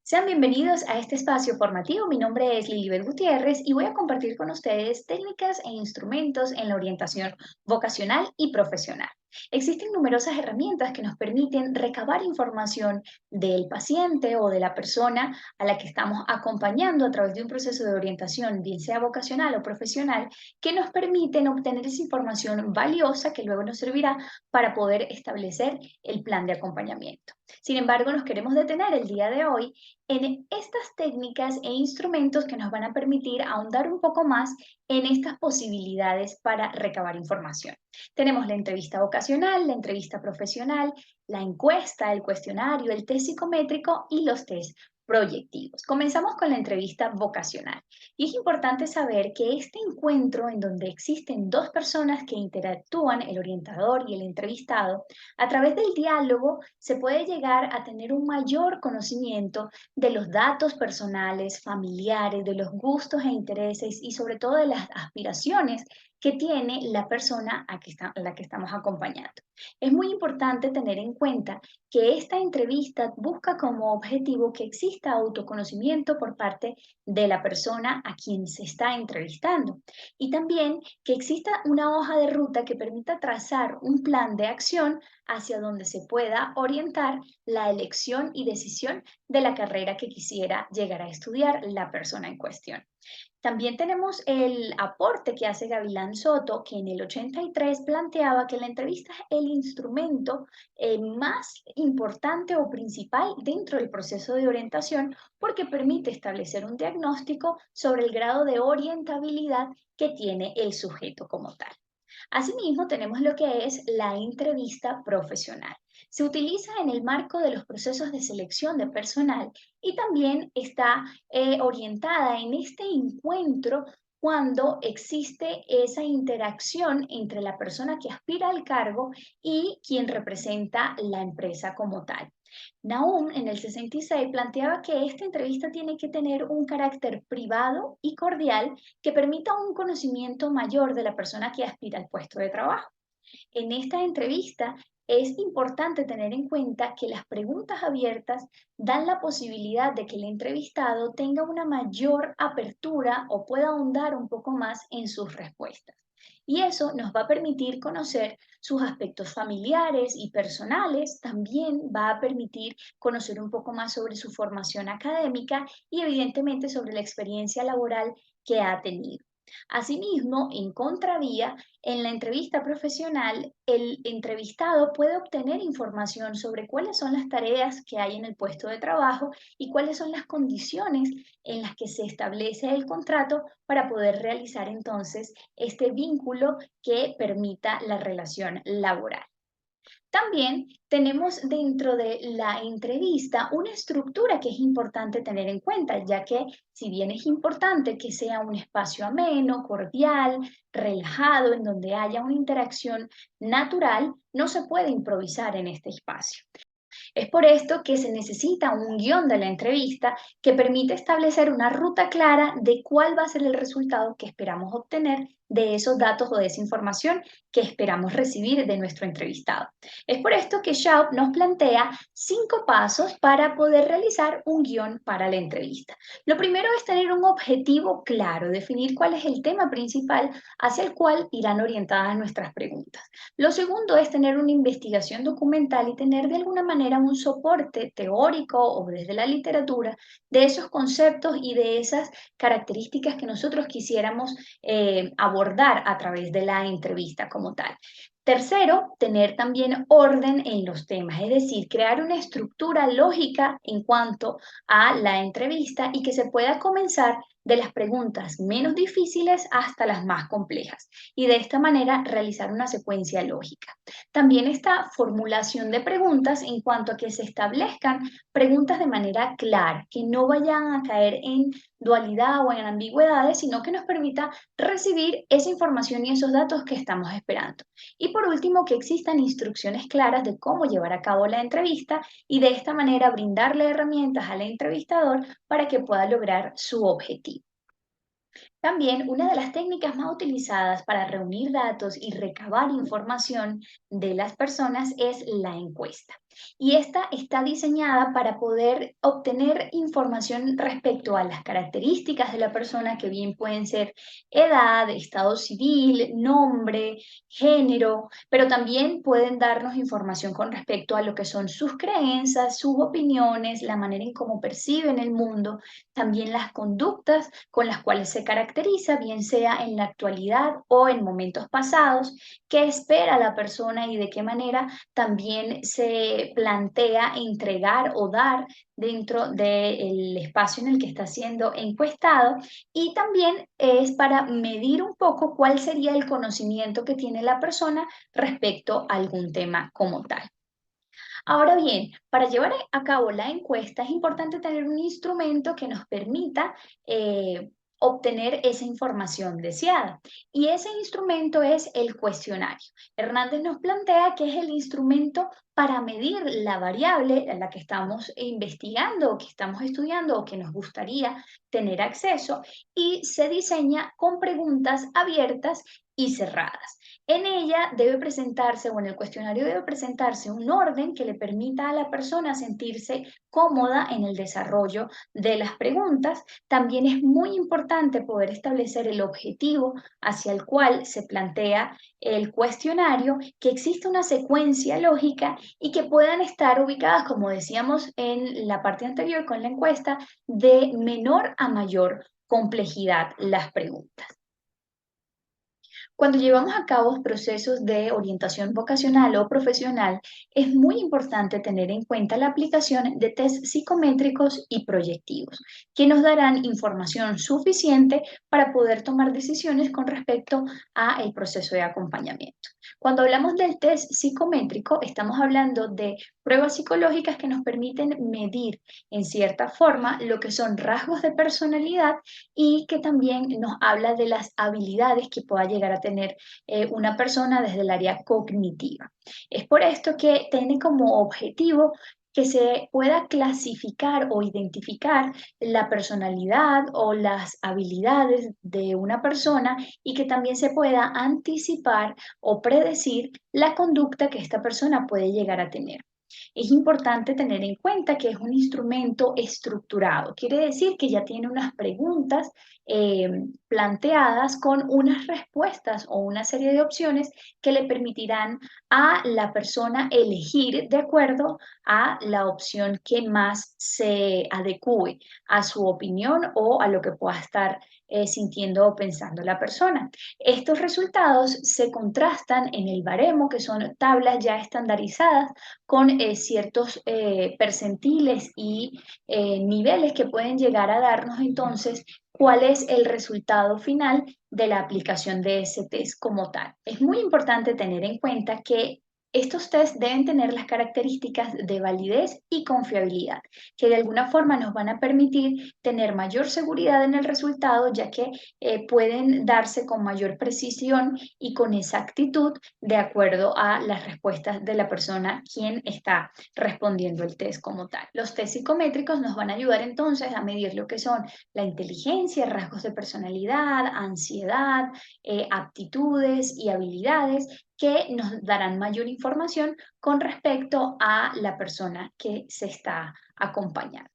Sean bienvenidos a este espacio formativo. Mi nombre es Lilibet Gutiérrez y voy a compartir con ustedes técnicas e instrumentos en la orientación vocacional y profesional. Existen numerosas herramientas que nos permiten recabar información del paciente o de la persona a la que estamos acompañando a través de un proceso de orientación, bien sea vocacional o profesional, que nos permiten obtener esa información valiosa que luego nos servirá para poder establecer el plan de acompañamiento. Sin embargo, nos queremos detener el día de hoy en estas técnicas e instrumentos que nos van a permitir ahondar un poco más en estas posibilidades para recabar información. Tenemos la entrevista vocacional, la entrevista profesional, la encuesta, el cuestionario, el test psicométrico y los test proyectivos. Comenzamos con la entrevista vocacional. Y es importante saber que este encuentro en donde existen dos personas que interactúan, el orientador y el entrevistado, a través del diálogo se puede llegar a tener un mayor conocimiento de los datos personales, familiares, de los gustos e intereses y sobre todo de las aspiraciones que tiene la persona a la que estamos acompañando. Es muy importante tener en cuenta que esta entrevista busca como objetivo que exista autoconocimiento por parte de la persona a quien se está entrevistando y también que exista una hoja de ruta que permita trazar un plan de acción hacia donde se pueda orientar la elección y decisión de la carrera que quisiera llegar a estudiar la persona en cuestión. También tenemos el aporte que hace Gavilán Soto, que en el 83 planteaba que la entrevista es el instrumento más importante o principal dentro del proceso de orientación porque permite establecer un diagnóstico sobre el grado de orientabilidad que tiene el sujeto como tal. Asimismo, tenemos lo que es la entrevista profesional. Se utiliza en el marco de los procesos de selección de personal y también está orientada en este encuentro cuando existe esa interacción entre la persona que aspira al cargo y quien representa la empresa como tal. Nahum en el 66 planteaba que esta entrevista tiene que tener un carácter privado y cordial que permita un conocimiento mayor de la persona que aspira al puesto de trabajo. En esta entrevista es importante tener en cuenta que las preguntas abiertas dan la posibilidad de que el entrevistado tenga una mayor apertura o pueda ahondar un poco más en sus respuestas. Y eso nos va a permitir conocer sus aspectos familiares y personales, también va a permitir conocer un poco más sobre su formación académica y evidentemente sobre la experiencia laboral que ha tenido. Asimismo, en contravía, en la entrevista profesional, el entrevistado puede obtener información sobre cuáles son las tareas que hay en el puesto de trabajo y cuáles son las condiciones en las que se establece el contrato para poder realizar entonces este vínculo que permita la relación laboral. También tenemos dentro de la entrevista una estructura que es importante tener en cuenta, ya que si bien es importante que sea un espacio ameno, cordial, relajado, en donde haya una interacción natural, no se puede improvisar en este espacio. Es por esto que se necesita un guión de la entrevista que permite establecer una ruta clara de cuál va a ser el resultado que esperamos obtener de esos datos o de esa información que esperamos recibir de nuestro entrevistado. Es por esto que Schaub nos plantea 5 pasos para poder realizar un guión para la entrevista. Lo primero es tener un objetivo claro, definir cuál es el tema principal hacia el cual irán orientadas nuestras preguntas. Lo segundo es tener una investigación documental y tener de alguna manera un soporte teórico o desde la literatura de esos conceptos y de esas características que nosotros quisiéramos abordar a través de la entrevista como tal. Tercero, tener también orden en los temas, es decir, crear una estructura lógica en cuanto a la entrevista y que se pueda comenzar de las preguntas menos difíciles hasta las más complejas y de esta manera realizar una secuencia lógica. También esta formulación de preguntas en cuanto a que se establezcan preguntas de manera clara, que no vayan a caer en dualidad o en ambigüedades, sino que nos permita recibir esa información y esos datos que estamos esperando. Y por último, que existan instrucciones claras de cómo llevar a cabo la entrevista y de esta manera brindarle herramientas al entrevistador para que pueda lograr su objetivo. También una de las técnicas más utilizadas para reunir datos y recabar información de las personas es la encuesta. y esta está diseñada para poder obtener información respecto a las características de la persona, que bien pueden ser edad, estado civil, nombre, género, pero también pueden darnos información con respecto a lo que son sus creencias, sus opiniones, la manera en cómo perciben el mundo, también las conductas con las cuales se caracteriza, bien sea en la actualidad o en momentos pasados, qué espera la persona y de qué manera también se plantea entregar o dar dentro del espacio en el que está siendo encuestado, y también es para medir un poco cuál sería el conocimiento que tiene la persona respecto a algún tema como tal. Ahora bien, para llevar a cabo la encuesta es importante tener un instrumento que nos permita obtener esa información deseada. Y ese instrumento es el cuestionario. Hernández nos plantea que es el instrumento para medir la variable a la que estamos investigando o que estamos estudiando o que nos gustaría tener acceso, y se diseña con preguntas abiertas y cerradas. En ella debe presentarse, o en el cuestionario debe presentarse, un orden que le permita a la persona sentirse cómoda en el desarrollo de las preguntas. También es muy importante poder establecer el objetivo hacia el cual se plantea el cuestionario, que exista una secuencia lógica y que puedan estar ubicadas, como decíamos en la parte anterior con la encuesta, de menor a mayor complejidad las preguntas. Cuando llevamos a cabo procesos de orientación vocacional o profesional, es muy importante tener en cuenta la aplicación de test psicométricos y proyectivos, que nos darán información suficiente para poder tomar decisiones con respecto al proceso de acompañamiento. Cuando hablamos del test psicométrico, estamos hablando de pruebas psicológicas que nos permiten medir en cierta forma lo que son rasgos de personalidad, y que también nos habla de las habilidades que pueda llegar a tener una persona desde el área cognitiva. Es por esto que tiene como objetivo que se pueda clasificar o identificar la personalidad o las habilidades de una persona, y que también se pueda anticipar o predecir la conducta que esta persona puede llegar a tener. Es importante tener en cuenta que es un instrumento estructurado, quiere decir que ya tiene unas preguntas planteadas con unas respuestas o una serie de opciones que le permitirán a la persona elegir de acuerdo a la opción que más se adecue a su opinión o a lo que pueda estar sintiendo o pensando la persona. Estos resultados se contrastan en el baremo, que son tablas ya estandarizadas con ciertos percentiles y niveles que pueden llegar a darnos entonces cuál es el resultado final de la aplicación de ese test como tal. Es muy importante tener en cuenta que estos tests deben tener las características de validez y confiabilidad, que de alguna forma nos van a permitir tener mayor seguridad en el resultado, ya que pueden darse con mayor precisión y con exactitud de acuerdo a las respuestas de la persona quien está respondiendo el test como tal. Los test psicométricos nos van a ayudar entonces a medir lo que son la inteligencia, rasgos de personalidad, ansiedad, aptitudes y habilidades, que nos darán mayor información con respecto a la persona que se está acompañando.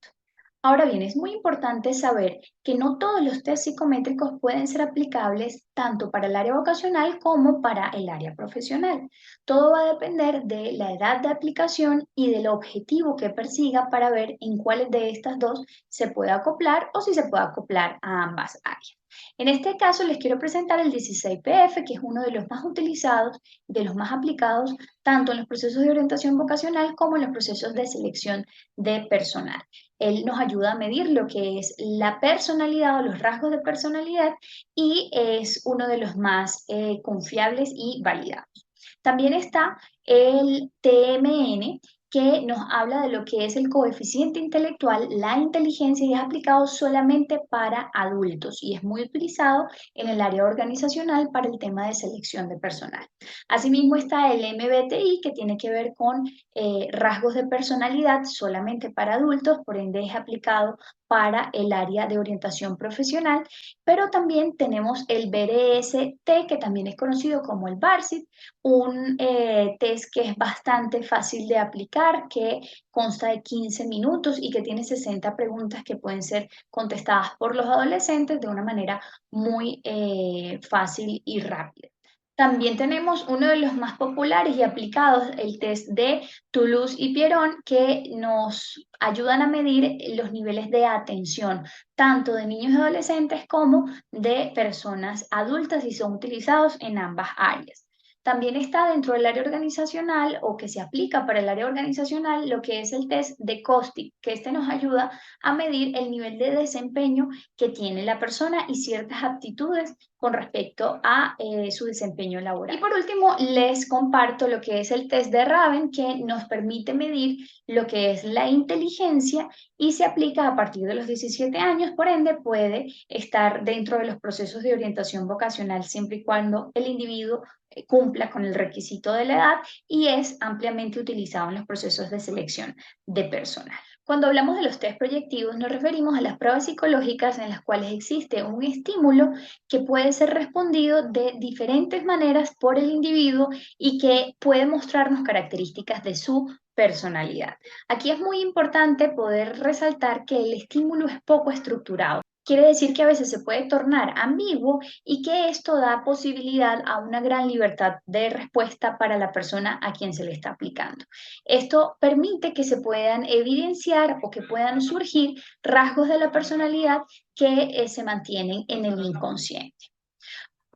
Ahora bien, es muy importante saber que no todos los test psicométricos pueden ser aplicables tanto para el área vocacional como para el área profesional. Todo va a depender de la edad de aplicación y del objetivo que persiga, para ver en cuáles de estas dos se puede acoplar o si se puede acoplar a ambas áreas. En este caso les quiero presentar el 16PF, que es uno de los más utilizados, de los más aplicados, tanto en los procesos de orientación vocacional como en los procesos de selección de personal. Él nos ayuda a medir lo que es la personalidad o los rasgos de personalidad, y es uno de los más confiables y validados. También está el TMN, que nos habla de lo que es el coeficiente intelectual, la inteligencia, y es aplicado solamente para adultos y es muy utilizado en el área organizacional para el tema de selección de personal. Asimismo está el MBTI, que tiene que ver con rasgos de personalidad solamente para adultos, por ende es aplicado para el área de orientación profesional, pero también tenemos el BRST, que también es conocido como el BARSIT, un test que es bastante fácil de aplicar, que consta de 15 minutos y que tiene 60 preguntas que pueden ser contestadas por los adolescentes de una manera muy fácil y rápida. También tenemos uno de los más populares y aplicados, el test de Toulouse y Pierron, que nos ayudan a medir los niveles de atención, tanto de niños y adolescentes como de personas adultas, y son utilizados en ambas áreas. También está dentro del área organizacional, o que se aplica para el área organizacional, lo que es el test de Costi, que este nos ayuda a medir el nivel de desempeño que tiene la persona y ciertas aptitudes con respecto a su desempeño laboral. Y por último, les comparto lo que es el test de Raven, que nos permite medir lo que es la inteligencia y se aplica a partir de los 17 años, por ende puede estar dentro de los procesos de orientación vocacional siempre y cuando el individuo cumpla con el requisito de la edad, y es ampliamente utilizado en los procesos de selección de personal. Cuando hablamos de los test proyectivos, nos referimos a las pruebas psicológicas en las cuales existe un estímulo que puede ser respondido de diferentes maneras por el individuo y que puede mostrarnos características de su personalidad. Aquí es muy importante poder resaltar que el estímulo es poco estructurado. Quiere decir que a veces se puede tornar ambiguo y que esto da posibilidad a una gran libertad de respuesta para la persona a quien se le está aplicando. Esto permite que se puedan evidenciar o que puedan surgir rasgos de la personalidad que se mantienen en el inconsciente.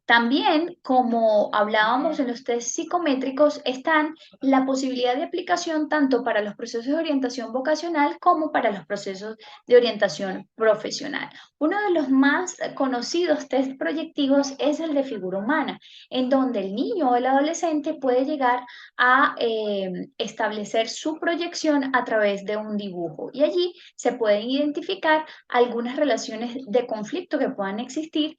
También, como hablábamos en los test psicométricos, están la posibilidad de aplicación tanto para los procesos de orientación vocacional como para los procesos de orientación profesional. Uno de los más conocidos test proyectivos es el de figura humana, en donde el niño o el adolescente puede llegar a establecer su proyección a través de un dibujo, y allí se pueden identificar algunas relaciones de conflicto que puedan existir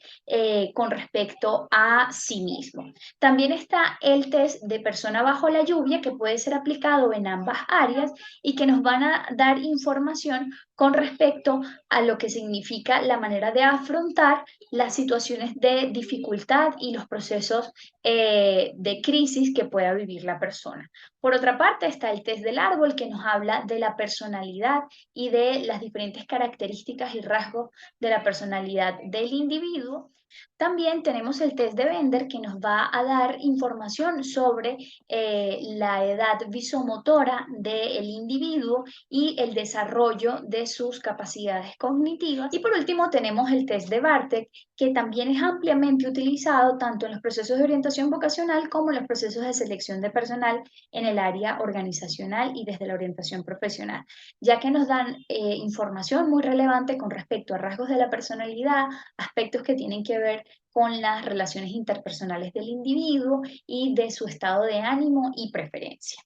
con respecto a sí mismo. También está el test de persona bajo la lluvia, que puede ser aplicado en ambas áreas y que nos van a dar información con respecto a lo que significa la manera de afrontar las situaciones de dificultad y los procesos de crisis que pueda vivir la persona. Por otra parte, está el test del árbol, que nos habla de la personalidad y de las diferentes características y rasgos de la personalidad del individuo. También tenemos el test de Bender, que nos va a dar información sobre la edad visomotora del individuo y el desarrollo de sus capacidades cognitivas. Y por último tenemos el test de Bartek, que también es ampliamente utilizado tanto en los procesos de orientación vocacional como en los procesos de selección de personal en el área organizacional y desde la orientación profesional, ya que nos dan información muy relevante con respecto a rasgos de la personalidad, aspectos que tienen que ver con las relaciones interpersonales del individuo y de su estado de ánimo y preferencia.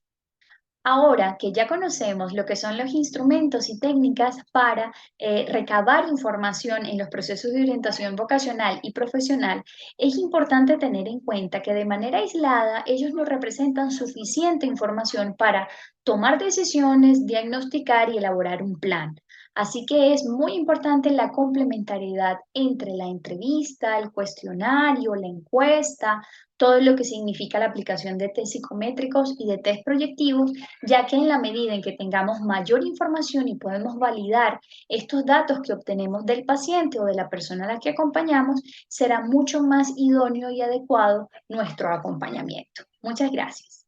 Ahora que ya conocemos lo que son los instrumentos y técnicas para recabar información en los procesos de orientación vocacional y profesional, es importante tener en cuenta que de manera aislada ellos no representan suficiente información para tomar decisiones, diagnosticar y elaborar un plan. Así que es muy importante la complementariedad entre la entrevista, el cuestionario, la encuesta, todo lo que significa la aplicación de test psicométricos y de test proyectivos, ya que en la medida en que tengamos mayor información y podemos validar estos datos que obtenemos del paciente o de la persona a la que acompañamos, será mucho más idóneo y adecuado nuestro acompañamiento. Muchas gracias.